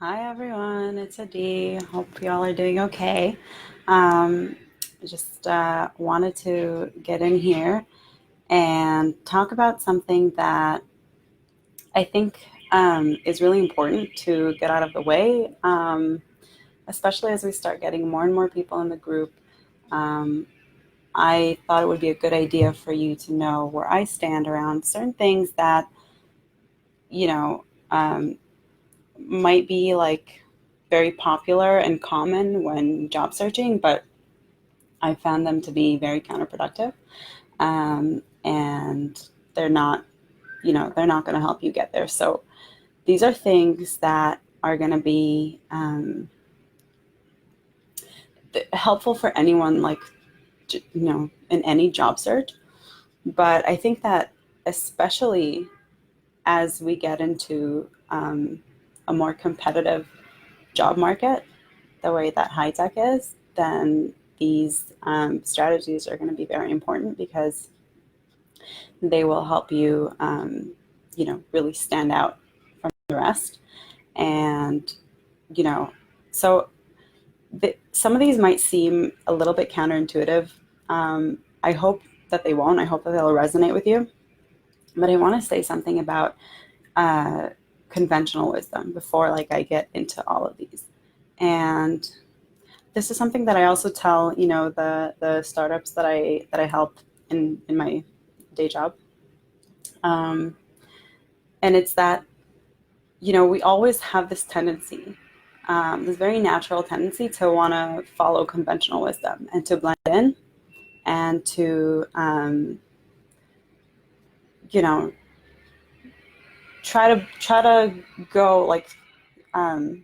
Hi everyone, it's Adi. Hope y'all are doing okay. Um, just wanted to get in here and talk about something that I think is really important to get out of the way, especially as we start getting more and more people in the group. Um, I thought it would be a good idea for you to know where I stand around certain things that, you know, um, might be like very popular and common when job searching, but I found them to be very counterproductive. And they're not, they're not going to help you get there. So these are things that are going to be helpful for anyone, like, in any job search. But I think that especially as we get into a more competitive job market, the way that high tech is, then these strategies are going to be very important because they will help you, really stand out from the rest. And, you know, so some of these might seem a little bit counterintuitive. I hope that they won't. I hope that they'll resonate with you. But I want to say something about uh, conventional wisdom before, like, I get into all of these. And this is something that I also tell, the startups that I help in my day job. Um, and it's that, we always have this tendency, this very natural tendency to want to follow conventional wisdom and to blend in and to, you know, try to go like, um,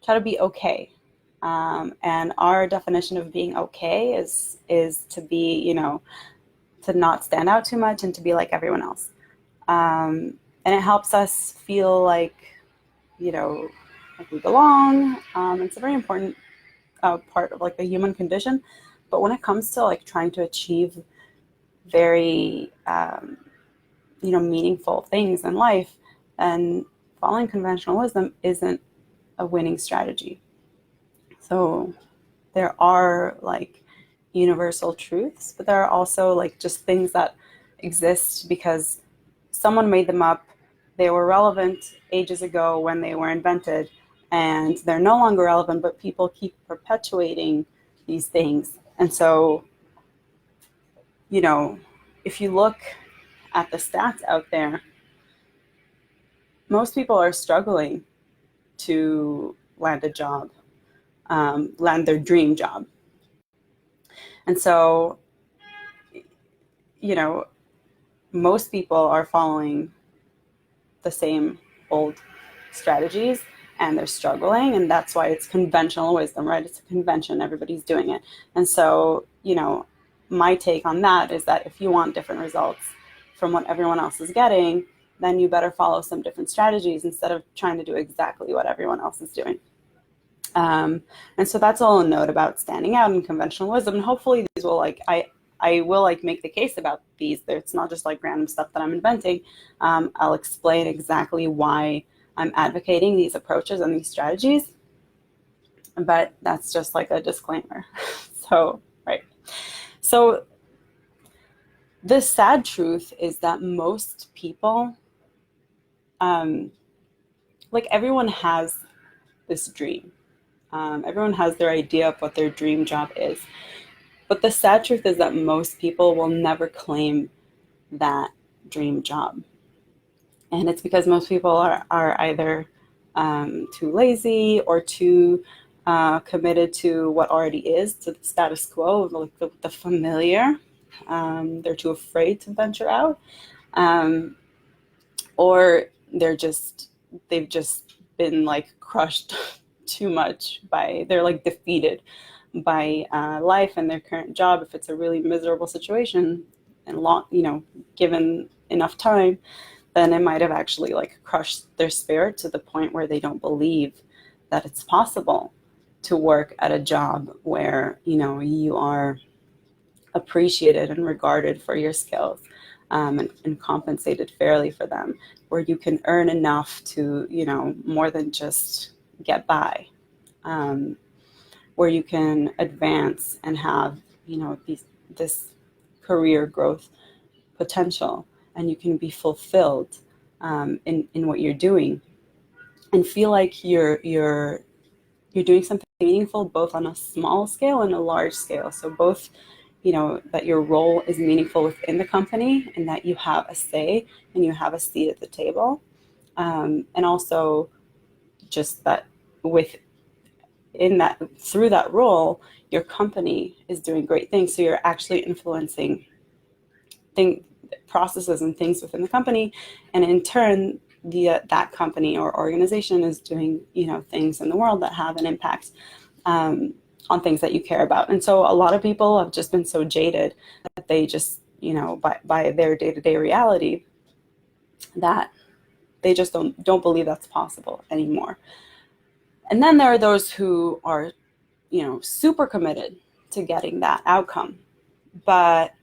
try to be okay. And our definition of being okay is to be, to not stand out too much and to be like everyone else. And it helps us feel you know, like we belong. It's a very important part of like the human condition. But when it comes to like trying to achieve very, meaningful things in life, then following conventional wisdom isn't a winning strategy. So there are like universal truths, but there are also like just things that exist because someone made them up. They were relevant ages ago when they were invented, and they're no longer relevant, but people keep perpetuating these things. And so, you know, if you look at the stats out there, most people are struggling to land a job, land their dream job. And so, you know, most people are following the same old strategies and they're struggling, and that's why it's conventional wisdom, right? It's a convention, everybody's doing it. And so, my take on that is that if you want different results from what everyone else is getting, then you better follow some different strategies instead of trying to do exactly what everyone else is doing. And so that's all a note about standing out in conventional wisdom. And hopefully these will I will like make the case about these. It's not just like random stuff that I'm inventing. I'll explain exactly why I'm advocating these approaches and these strategies. But that's just like a disclaimer. So, right. So the sad truth is that most people, um, like everyone has this dream. Everyone has their idea of what their dream job is. But the sad truth is that most people will never claim that dream job. And it's because most people are either too lazy or too committed to what already is, to the status quo, like the familiar. They're too afraid to venture out. Um, or they've just been like crushed too much they're like defeated by life and their current job. If it's a really miserable situation and long, given enough time, then it might have actually like crushed their spirit to the point where they don't believe that it's possible to work at a job where, you are appreciated and regarded for your skills. and compensated fairly for them, where you can earn enough to, more than just get by, where you can advance and have, this career growth potential, and you can be fulfilled in what you're doing, and feel like you're doing something meaningful, both on a small scale and a large scale. So both, that your role is meaningful within the company, and that you have a say and you have a seat at the table. And also just that through that role, your company is doing great things. So you're actually influencing processes and things within the company, and in turn, that company or organization is doing, things in the world that have an impact on things that you care about. And so a lot of people have just been so jaded that they just, by their day-to-day reality, that they just don't believe that's possible anymore. And then there are those who are, super committed to getting that outcome, but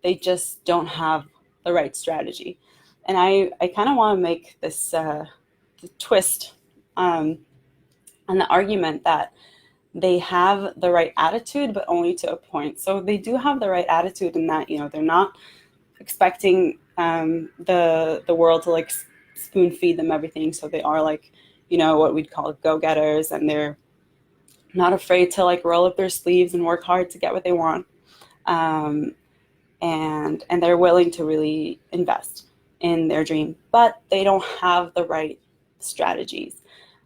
they just don't have the right strategy. And I kind of want to make this twist on the argument that they have the right attitude, but only to a point. So they do have the right attitude in that, they're not expecting the world to like spoon feed them everything. So they are like, what we'd call go-getters, and they're not afraid to like roll up their sleeves and work hard to get what they want. And they're willing to really invest in their dream, but they don't have the right strategies.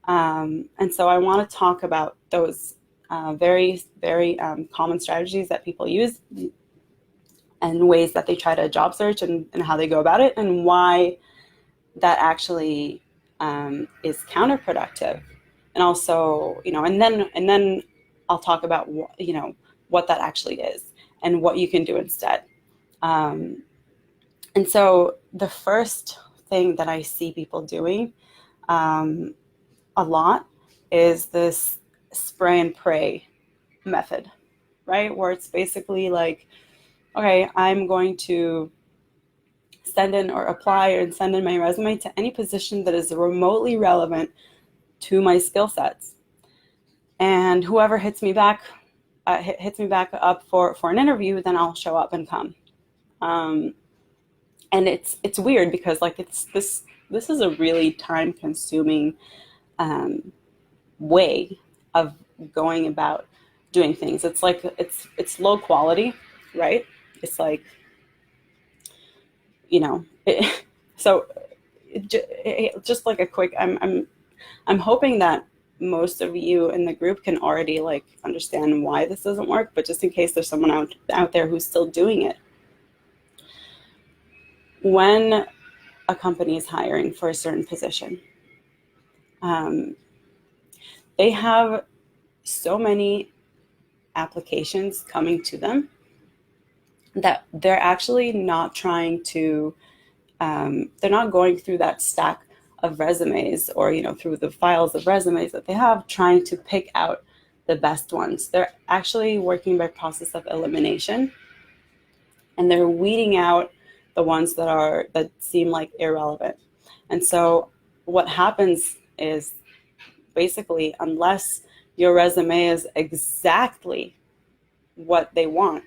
And so I want to talk about those very, very common strategies that people use, and ways that they try to job search, and how they go about it, and why that actually is counterproductive. And also, and then I'll talk about what that actually is and what you can do instead. And so the first thing that I see people doing a lot is this spray and pray method, right? Where it's basically like, okay, I'm going to send in or apply and send in my resume to any position that is remotely relevant to my skill sets. And whoever hits me back up for an interview, then I'll show up and come. And it's weird because like this is a really time consuming way of going about doing things. It's like it's low quality, right? It's like, so just like a quick, I'm hoping that most of you in the group can already like understand why this doesn't work, but just in case there's someone out there who's still doing it. When a company is hiring for a certain position, they have so many applications coming to them that they're actually not trying to, they're not going through that stack of resumes, or through the files of resumes that they have, trying to pick out the best ones. They're actually working by process of elimination, and they're weeding out the ones that seem like irrelevant. And so what happens is, basically, unless your resume is exactly what they want,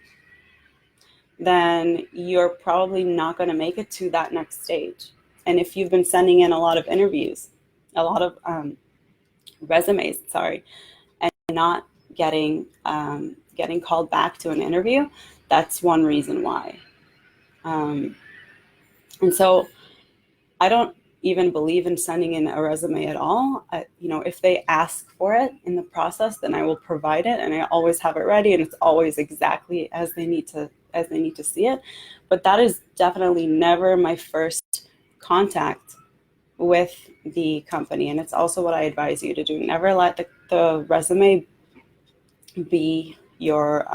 then you're probably not going to make it to that next stage. And if you've been sending in a lot of resumes, and not getting called back to an interview, that's one reason why. And so I don't even believe in sending in a resume at all. If they ask for it in the process, then I will provide it, and I always have it ready, and it's always exactly as they need to see it. But that is definitely never my first contact with the company, and it's also what I advise you to do. Never let the resume be your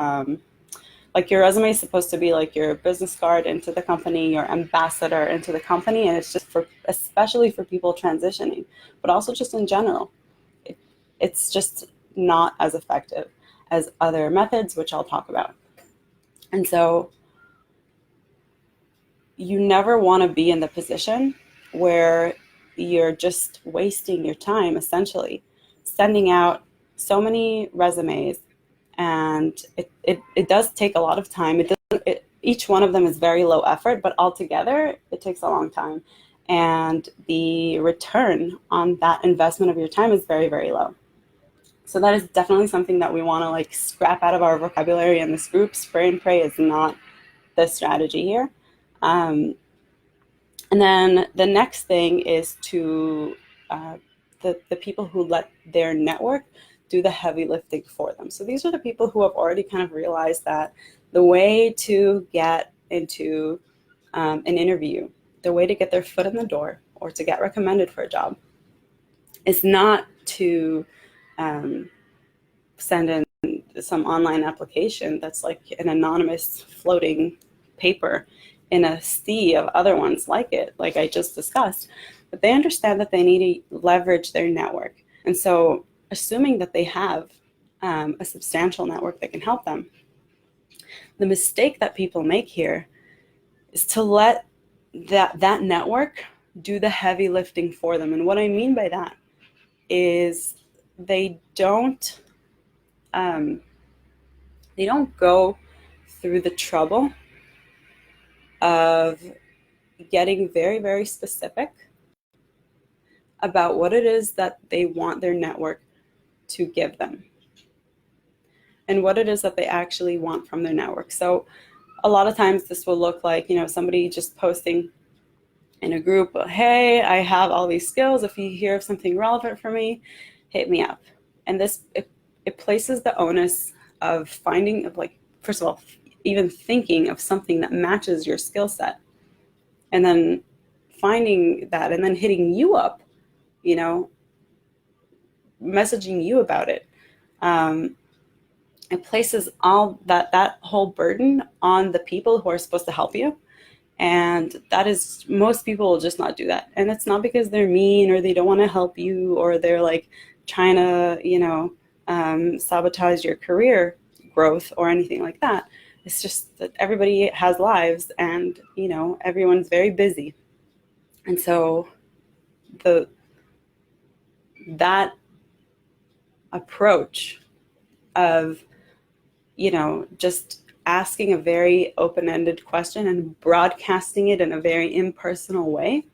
your resume is supposed to be like your business card into the company, your ambassador into the company, and it's just especially for people transitioning, but also just in general. It's just not as effective as other methods, which I'll talk about. And so you never want to be in the position where you're just wasting your time, essentially sending out so many resumes. And it does take a lot of time. Each one of them is very low effort, but altogether it takes a long time. And the return on that investment of your time is very, very low. So that is definitely something that we want to like scrap out of our vocabulary in this group. Spray and pray is not the strategy here. And then the next thing is to the people who let their network do the heavy lifting for them. So these are the people who have already kind of realized that the way to get into an interview, the way to get their foot in the door or to get recommended for a job is not to send in some online application that's like an anonymous floating paper in a sea of other ones like it, like I just discussed. But they understand that they need to leverage their network. And so assuming that they have a substantial network that can help them, the mistake that people make here is to let that network do the heavy lifting for them. And what I mean by that is they don't go through the trouble of getting very, very specific about what it is that they want their network to give them and what it is that they actually want from their network. So a lot of times this will look like, somebody just posting in a group, hey, I have all these skills. If you hear of something relevant for me, hit me up. And this, it places the onus of finding, first of all, even thinking of something that matches your skill set, and then finding that, and then hitting you up, messaging you about it. It places all that whole burden on the people who are supposed to help you. And that is, most people will just not do that. And it's not because they're mean or they don't want to help you or they're like trying to, sabotage your career growth or anything like that. It's just that everybody has lives and, everyone's very busy. And so that approach of, just asking a very open-ended question and broadcasting it in a very impersonal way,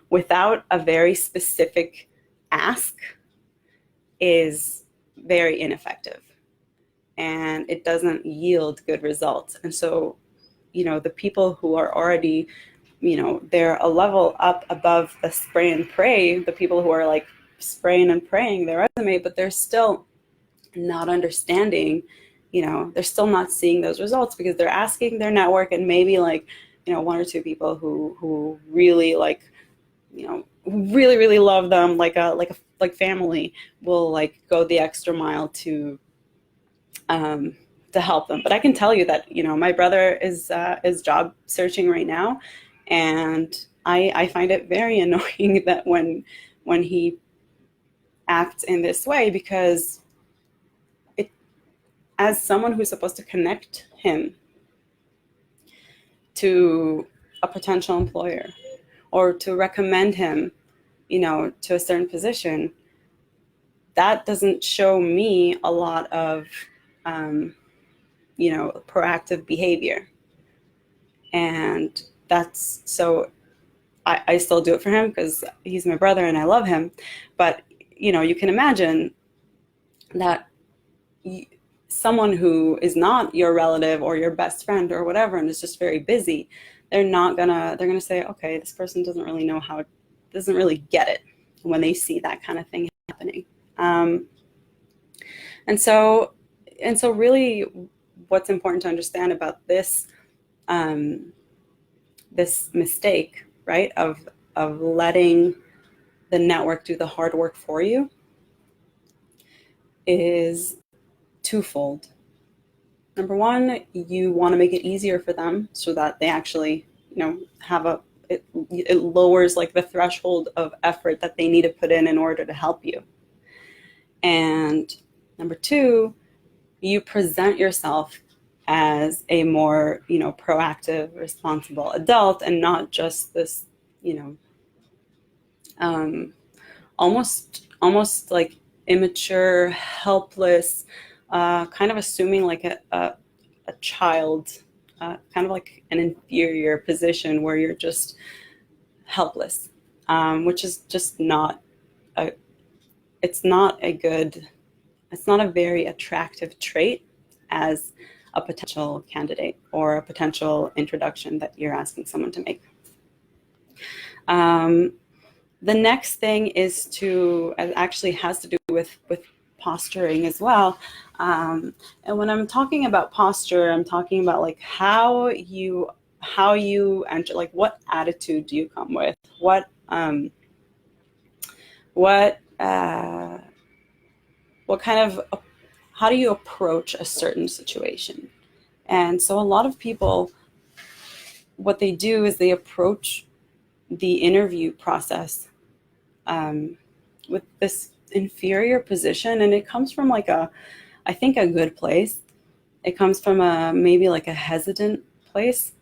without a very specific ask, is very ineffective. And it doesn't yield good results. And so, the people who are already, they're a level up above the spray and pray, the people who are like spraying and praying their resume, but they're still not understanding, they're still not seeing those results because they're asking their network, and maybe like, one or two people who really like, really, really love them, like family, will like go the extra mile to help them. But I can tell you that, my brother is job searching right now, and I find it very annoying that when he acts in this way, because as someone who's supposed to connect him to a potential employer or to recommend him, to a certain position, that doesn't show me a lot of, proactive behavior. And that's, so I still do it for him because he's my brother and I love him. But, you can imagine that someone who is not your relative or your best friend or whatever and is just very busy, they're gonna say, okay, this person doesn't really get it when they see that kind of thing happening. And so really what's important to understand about this this mistake, right, of letting the network do the hard work for you is twofold. Number one, you want to make it easier for them so that they actually, have it lowers like the threshold of effort that they need to put in order to help you. And number two, you present yourself as a more, proactive, responsible adult, and not just this, almost like immature, helpless, kind of assuming like a child, kind of like an inferior position where you're just helpless, which is just not a, it's not a good, it's not a very attractive trait as a potential candidate or a potential introduction that you're asking someone to make. The next thing is actually has to do with posturing as well. And when I'm talking about posture, I'm talking about like how you enter, like what attitude do you come with? What kind of, how do you approach a certain situation? And so a lot of people, what they do is they approach the interview process with this inferior position, and it comes from like I think a good place. It comes from maybe like a hesitant place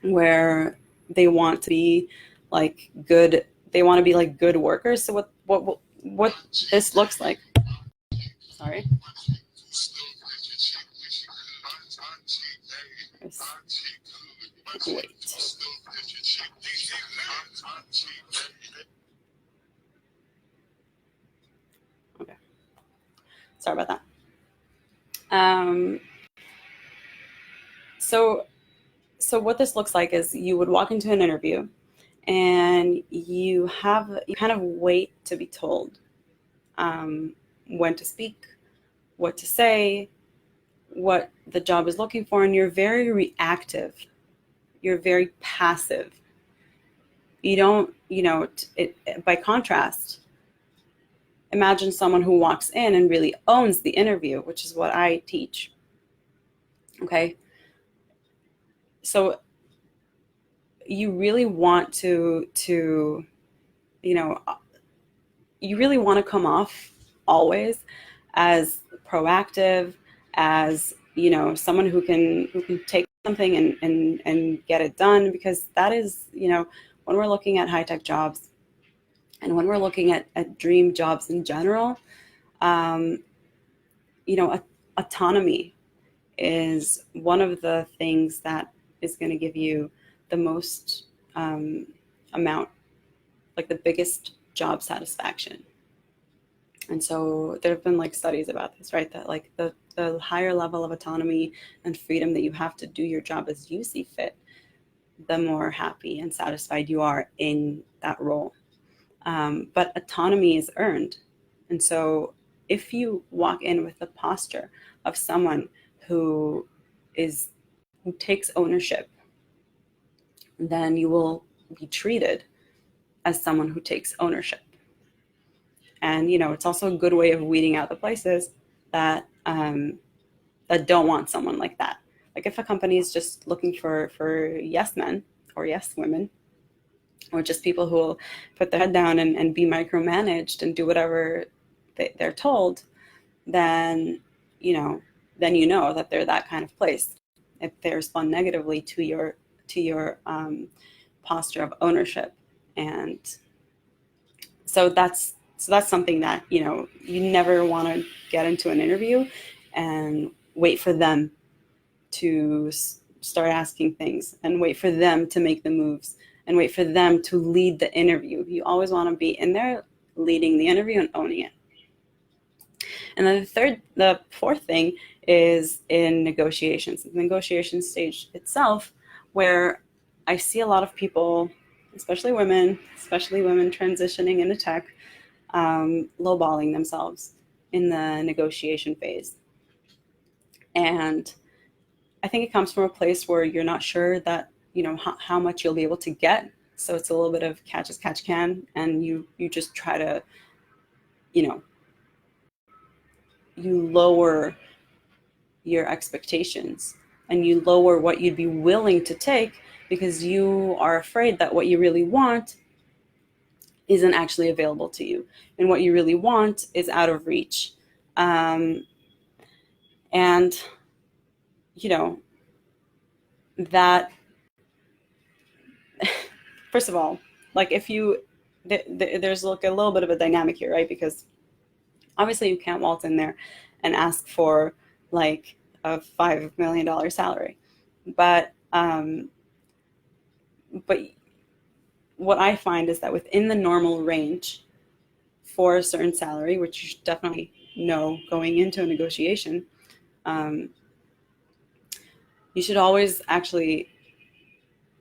where they want to be like good. They want to be like good workers. So what this looks like? Sorry. Wait. Okay. Sorry about that. So what this looks like is you would walk into an interview and you kind of wait to be told when to speak, what to say, what the job is looking for, and you're very reactive. You're very passive. You don't, by contrast, imagine someone who walks in and really owns the interview, which is what I teach. Okay. So you really want to you really want to come off always as proactive, as someone who can take something and get it done, because that is, when we're looking at high-tech jobs and when we're looking at dream jobs in general, autonomy is one of the things that is going to give you the most amount, like the biggest job satisfaction. And so there have been like studies about this, right? That like the higher level of autonomy and freedom that you have to do your job as you see fit, the more happy and satisfied you are in that role. But autonomy is earned. And so if you walk in with the posture of someone who takes ownership, then you will be treated as someone who takes ownership. And it's also a good way of weeding out the places that that don't want someone like that. Like if a company is just looking for yes men or yes women, or just people who will put their head down and be micromanaged and do whatever they're told, then that they're that kind of place. If they respond negatively to your posture of ownership. And so that's something that you never want to get into an interview and wait for them to start asking things and wait for them to make the moves and wait for them to lead the interview. You always want to be in there leading the interview and owning it. And then the fourth thing is in negotiations. The negotiation stage itself, where I see a lot of people, especially women transitioning into tech, lowballing themselves in the negotiation phase. And I think it comes from a place where you're not sure that, how much you'll be able to get. So it's a little bit of catch as catch can, and you just try to, you lower your expectations and you lower what you'd be willing to take because you are afraid that what you really want isn't actually available to you, and what you really want is out of reach. And you know, that first of all, like if you, there's like a little bit of a dynamic here, right? Because obviously you can't waltz in there and ask for like a $5 million salary. But but what I find is that within the normal range for a certain salary, which you should definitely know going into a negotiation, um, you should always actually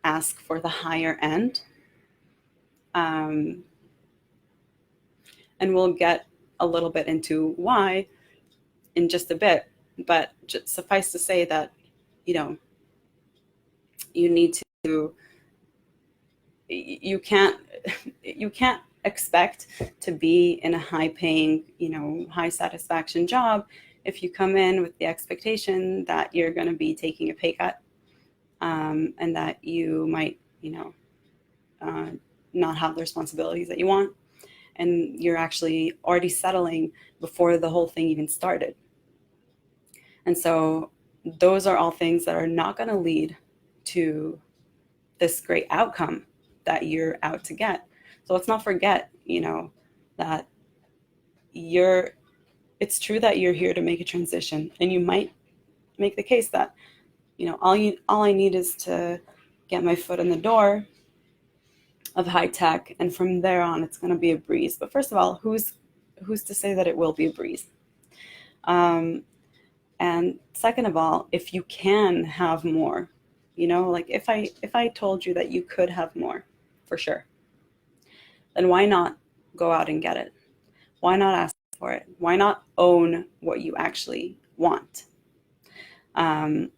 ask for the higher end. Um, and we'll get a little bit into why in just a bit. But just suffice to say that, you know, you need to, you can't, you can't expect to be in a high paying, you know, high satisfaction job if you come in with the expectation that you're going to be taking a pay cut, and that you might, you know, uh, not have the responsibilities that you want, and you're actually already settling before the whole thing even started. And so those are all things that are not going to lead to this great outcome that you're out to get. So let's not forget, you know, that you're, it's true that you're here to make a transition, and you might make the case that, you know, all I need is to get my foot in the door of high tech, and from there on it's going to be a breeze. But first of all, who's to say that it will be a breeze? And second of all, if you can have more, you know, like if I told you that you could have more for sure, then why not go out and get it? Why not ask for it? Why not own what you actually want? Um,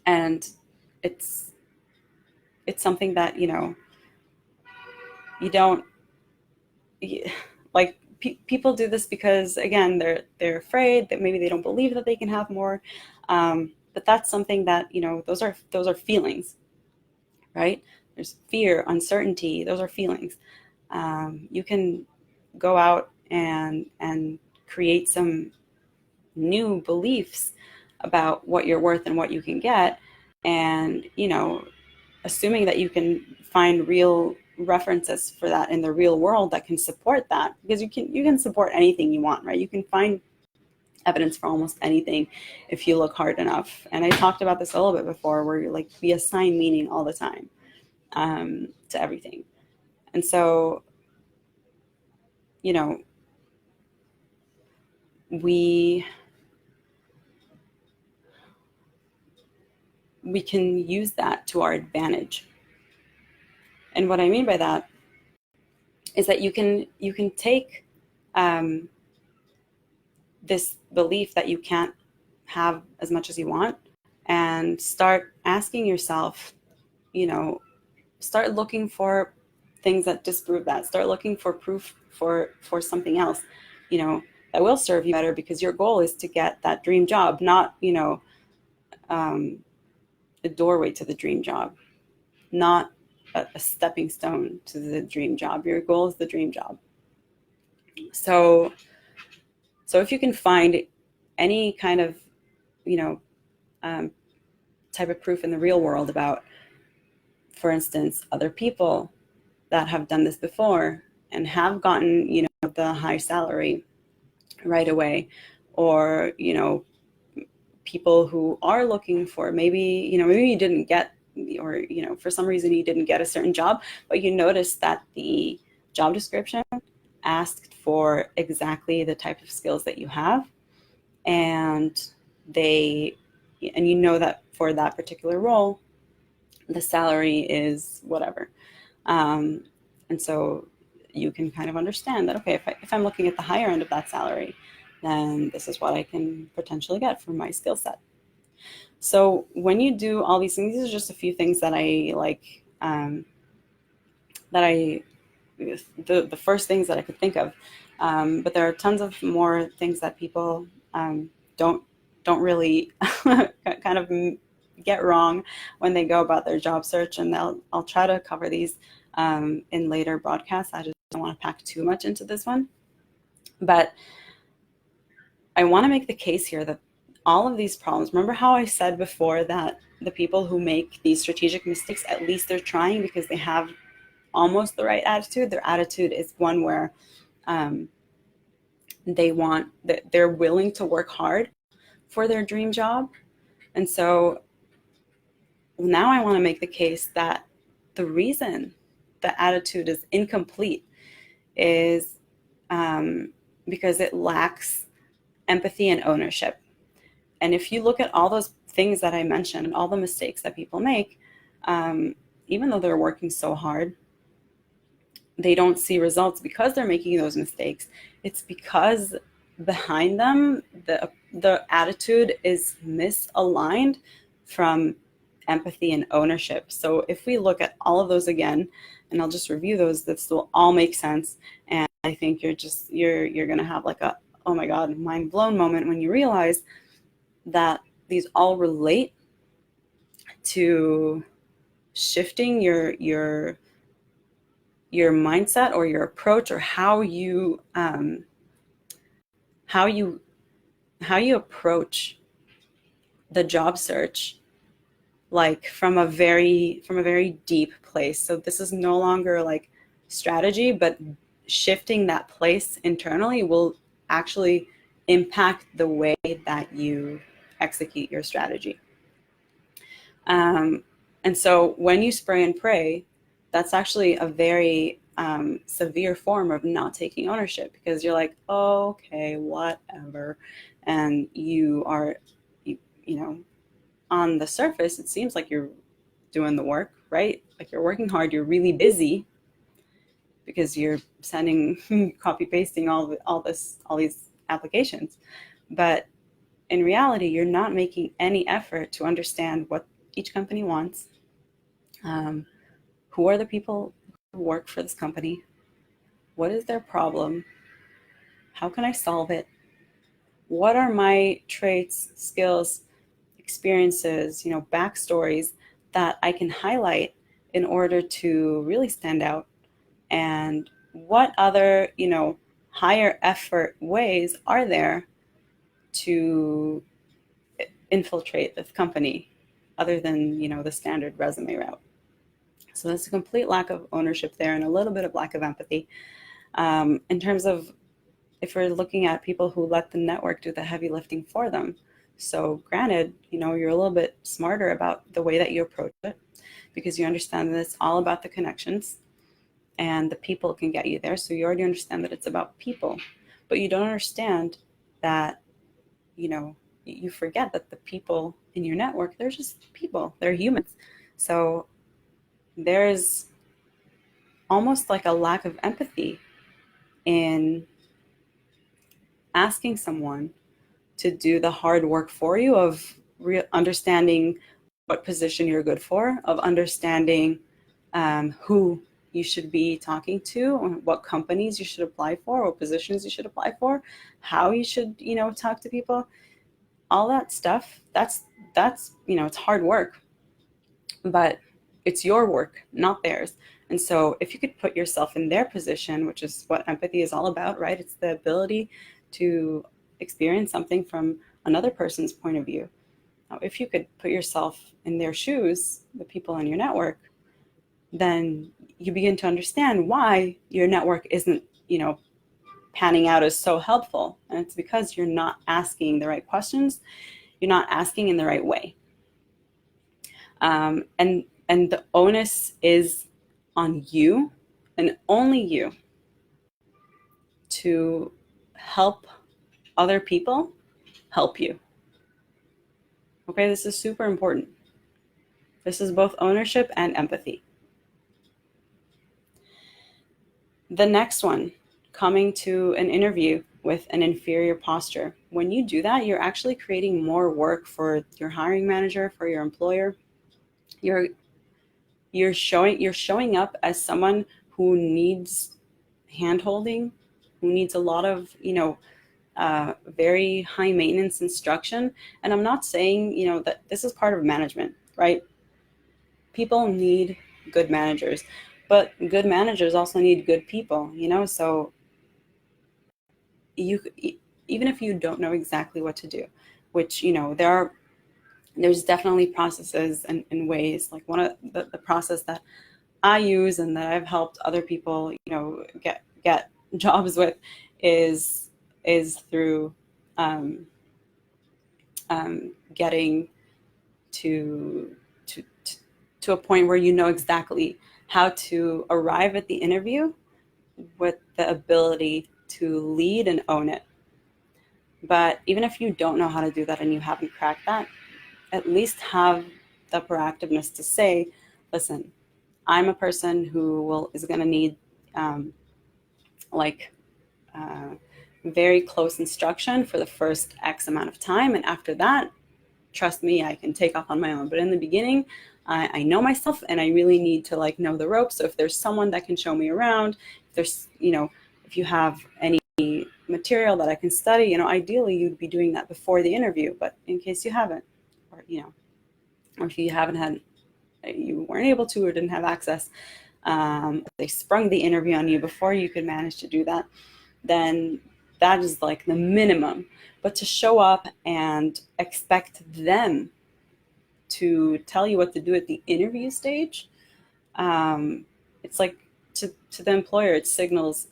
and it's something that, you know, you don't, like people do this because, again, they're afraid that maybe they don't believe that they can have more. But that's something that, you know, those are feelings, right? There's fear, uncertainty. Those are feelings. You can go out and create some new beliefs about what you're worth and what you can get, and, you know, assuming that you can find real references for that in the real world that can support that, because you can support anything you want, right? You can find evidence for almost anything if you look hard enough. And I talked about this a little bit before, where you're like, we assign meaning all the time, to everything. And so, you know, we can use that to our advantage. And what I mean by that is that you can take, um, this belief that you can't have as much as you want, and start asking yourself, you know, start looking for things that disprove that. Start looking for proof for something else, you know, that will serve you better, because your goal is to get that dream job, not, you know, a doorway to the dream job, not a stepping stone to the dream job. Your goal is the dream job. So if you can find any kind of, you know, um, type of proof in the real world about, for instance, other people that have done this before and have gotten, you know, the high salary right away, or, you know, people who are looking for, maybe, you know, maybe you didn't get, or, you know, for some reason you didn't get a certain job, but you noticed that the job description asked for exactly the type of skills that you have, and you know that for that particular role the salary is whatever, and so you can kind of understand that, okay, if I'm looking at the higher end of that salary, then this is what I can potentially get from my skill set. So when you do all these things, these are just a few things that I like, that I the first things that I could think of, but there are tons of more things that people, don't really kind of get wrong when they go about their job search, and I'll try to cover these, in later broadcasts. I just don't want to pack too much into this one, but I want to make the case here that all of these problems, remember how I said before that the people who make these strategic mistakes, at least they're trying because they have almost the right attitude. Their attitude is one where they're willing to work hard for their dream job. And so now I want to make the case that the reason the attitude is incomplete is because it lacks empathy and ownership. And if you look at all those things that I mentioned and all the mistakes that people make, even though they're working so hard, they don't see results because they're making those mistakes. It's because behind them, the attitude is misaligned from empathy and ownership. So if we look at all of those again, and I'll just review those, this will all make sense. And I think you're going to have like a, oh my God, mind blown moment when you realize that these all relate to shifting your mindset or your approach, or how you approach the job search, like from a very deep place. So this is no longer like strategy, but shifting that place internally will actually impact the way that you execute your strategy. And so when you spray and pray, that's actually a very severe form of not taking ownership, because you're like, oh, okay, whatever. And you are, you know, on the surface, it seems like you're doing the work, right? Like you're working hard, you're really busy because you're sending, copy pasting all these applications. But in reality, you're not making any effort to understand what each company wants. Who are the people who work for this company? What is their problem? How can I solve it? What are my traits, skills, experiences, backstories that I can highlight in order to really stand out? And what other, higher effort ways are there to infiltrate this company other than, the standard resume route? So there's a complete lack of ownership there and a little bit of lack of empathy. In terms of, if we're looking at people who let the network do the heavy lifting for them. So granted, you're a little bit smarter about the way that you approach it, because you understand that it's all about the connections and the people can get you there. So you already understand that it's about people, but you don't understand that, you forget that the people in your network, they're just people, they're humans. So there's almost like a lack of empathy in asking someone to do the hard work for you of understanding what position you're good for, of understanding who you should be talking to, what companies you should apply for, what positions you should apply for, how you should, talk to people. All that stuff, that's it's hard work, but it's your work, not theirs. And so if you could put yourself in their position, which is what empathy is all about, right? It's the ability to experience something from another person's point of view. Now, if you could put yourself in their shoes, the people in your network, then you begin to understand why your network isn't, panning out as so helpful. And it's because you're not asking the right questions. You're not asking in the right way. And the onus is on you and only you to help other people help you. Okay, this is super important. This is both ownership and empathy. The next one, coming to an interview with an inferior posture. When you do that, you're actually creating more work for your hiring manager, for your employer. You're showing up as someone who needs hand-holding, who needs a lot of, very high maintenance instruction. And I'm not saying, that this is part of management, right? People need good managers, but good managers also need good people, so you, even if you don't know exactly what to do, which, there's definitely processes and ways. Like one of the process that I use and that I've helped other people, get jobs with is through getting to, to to a point where you know exactly how to arrive at the interview with the ability to lead and own it. But even if you don't know how to do that and you haven't cracked that, at least have the proactiveness to say, listen, I'm a person who is going to need um, like uh, very close instruction for the first X amount of time. And after that, trust me, I can take off on my own. But in the beginning, I know myself and I really need to know the ropes. So if there's someone that can show me around, if there's, if you have any material that I can study, ideally you'd be doing that before the interview, but in case you haven't, or, or if you haven't had, you weren't able to or didn't have access, they sprung the interview on you before you could manage to do that, then that is like the minimum. But to show up and expect them to tell you what to do at the interview stage, it's like to the employer, it signals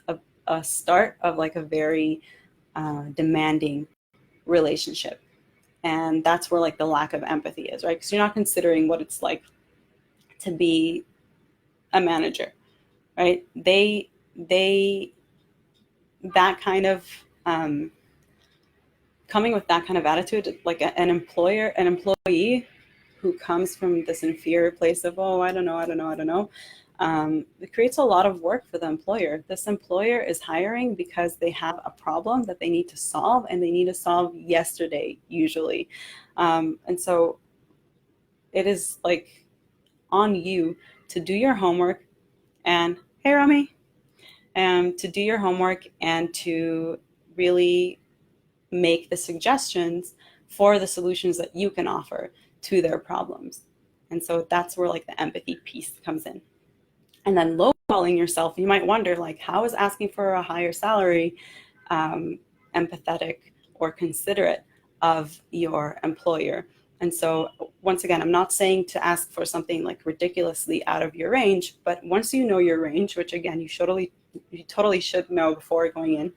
a start of like a very demanding relationship. And that's where like the lack of empathy is, right? Because you're not considering what it's like to be a manager, right? They that kind of coming with that kind of attitude, like an employee who comes from this inferior place of, oh, I don't know, it creates a lot of work for the employer. This employer is hiring because they have a problem that they need to solve, and they need to solve yesterday, usually. And so it is like on you to do your homework and, hey, Rami, to do your homework and to really make the suggestions for the solutions that you can offer to their problems. And so that's where like the empathy piece comes in. And then lowballing yourself, you might wonder, like, how is asking for a higher salary empathetic or considerate of your employer? And so once again, I'm not saying to ask for something like ridiculously out of your range, but once you know your range, which again, you totally should know before going in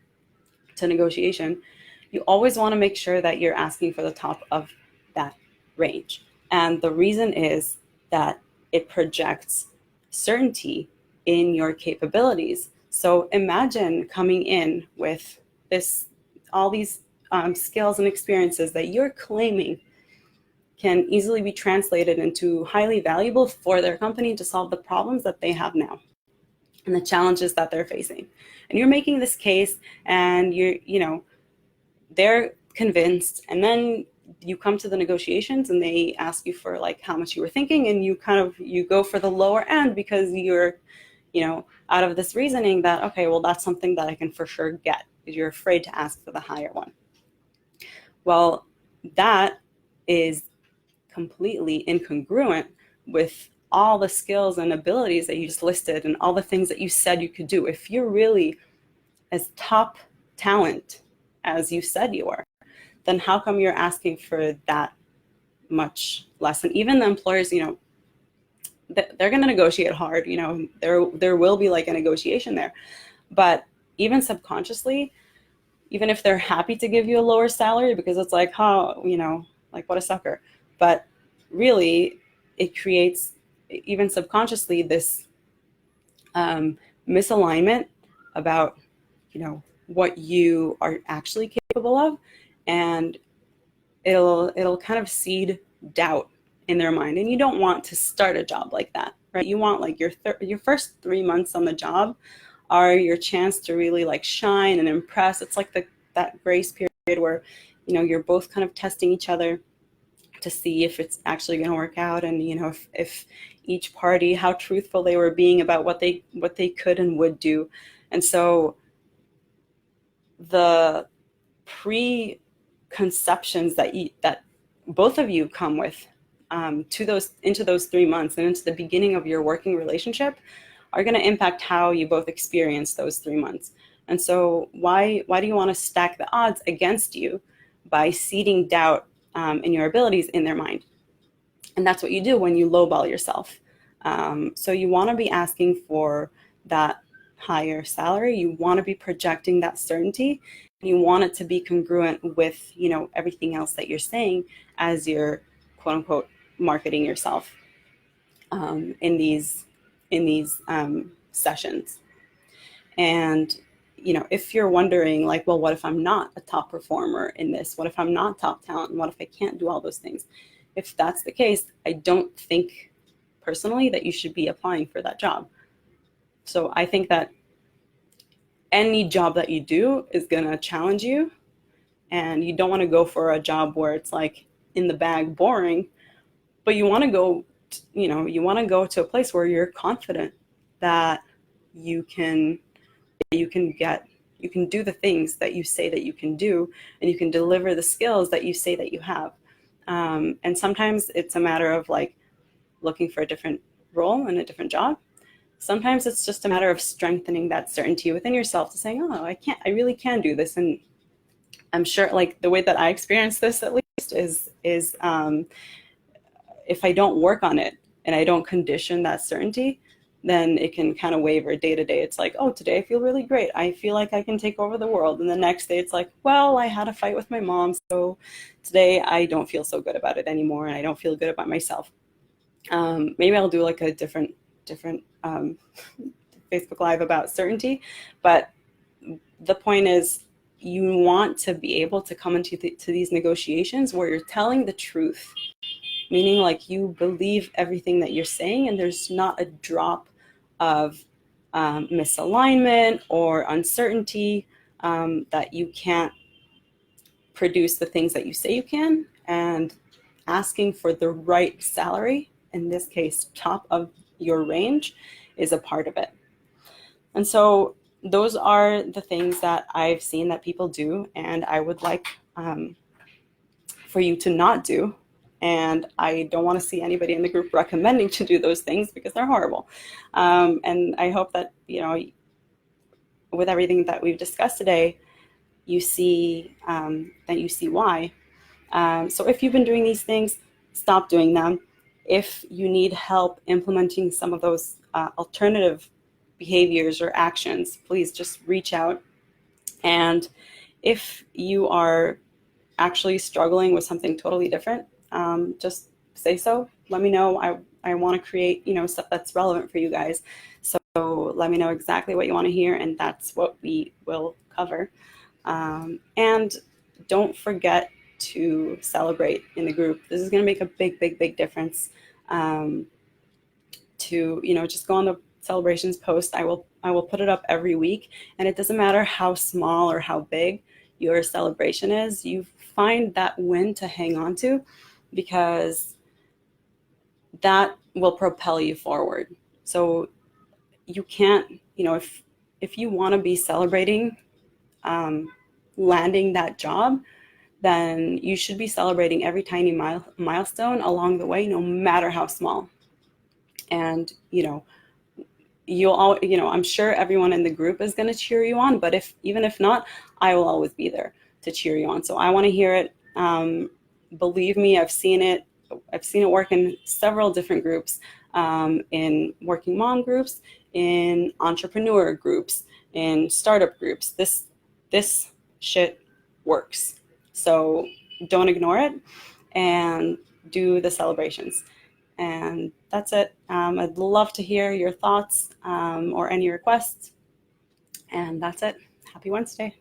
to negotiation, you always want to make sure that you're asking for the top of that range. And the reason is that it projects certainty in your capabilities. So imagine coming in with all these skills and experiences that you're claiming can easily be translated into highly valuable for their company to solve the problems that they have now and the challenges that they're facing. And you're making this case, and they're convinced, and then you come to the negotiations and they ask you for like how much you were thinking, and you go for the lower end because you're out of this reasoning that, okay, well, that's something that I can for sure get, because you're afraid to ask for the higher one. Well, that is completely incongruent with all the skills and abilities that you just listed and all the things that you said you could do. If you're really as top talent as you said you are, then how come you're asking for that much less? And even the employers, they're going to negotiate hard. There will be like a negotiation there, but even subconsciously, even if they're happy to give you a lower salary because it's like, like what a sucker. But really, it creates, even subconsciously, this misalignment about, what you are actually capable of, and it'll kind of seed doubt in their mind. And you don't want to start a job like that, right? You want like your first 3 months on the job are your chance to really like shine and impress. It's like that grace period where, you're both kind of testing each other to see if it's actually going to work out, and if each party, how truthful they were being about what they could and would do. And so the preconceptions that both of you come with into those 3 months and into the beginning of your working relationship are going to impact how you both experience those 3 months. And so why do you want to stack the odds against you by seeding doubt and your abilities in their mind. And that's what you do when you lowball yourself. So you want to be asking for that higher salary. You want to be projecting that certainty. You want it to be congruent with, everything else that you're saying as you're quote unquote marketing yourself in these sessions. And if you're wondering, like, well, what if I'm not a top performer in this? What if I'm not top talent? What if I can't do all those things? If that's the case, I don't think personally that you should be applying for that job. So I think that any job that you do is going to challenge you, and you don't want to go for a job where it's like in the bag, boring, but you want to go, to a place where you're confident that you can do the things that you say that you can do, and you can deliver the skills that you say that you have. And sometimes it's a matter of like looking for a different role and a different job. Sometimes it's just a matter of strengthening that certainty within yourself to saying, oh, I really can do this. And I'm sure, like, the way that I experience this at least is if I don't work on it and I don't condition that certainty, then it can kind of waver day to day. It's like, oh, today I feel really great. I feel like I can take over the world. And the next day it's like, well, I had a fight with my mom, so today I don't feel so good about it anymore, and I don't feel good about myself. Maybe I'll do like a different Facebook Live about certainty. But the point is, you want to be able to come into to these negotiations where you're telling the truth, meaning like you believe everything that you're saying, and there's not a drop of misalignment or uncertainty, that you can't produce the things that you say you can, and asking for the right salary, in this case top of your range, is a part of it. And so those are the things that I've seen that people do, and I would like for you to not do. And I don't want to see anybody in the group recommending to do those things, because they're horrible. And I hope that, with everything that we've discussed today, you see why. So if you've been doing these things, stop doing them. If you need help implementing some of those alternative behaviors or actions, please just reach out. And if you are actually struggling with something totally different, just say so. Let me know. I want to create, stuff that's relevant for you guys. So let me know exactly what you want to hear, and that's what we will cover. And don't forget to celebrate in the group. This is going to make a big difference. To just go on the celebrations post. I will put it up every week, and it doesn't matter how small or how big your celebration is. You find that win to hang on to, because that will propel you forward. So you can't, if you want to be celebrating landing that job, then you should be celebrating every tiny milestone along the way, no matter how small. And I'm sure everyone in the group is going to cheer you on, but even if not, I will always be there to cheer you on. So I want to hear it. Believe me, I've seen it work in several different groups, in working mom groups, in entrepreneur groups, in startup groups. This shit works. So don't ignore it, and do the celebrations. And that's it. I'd love to hear your thoughts or any requests. And that's it. Happy Wednesday.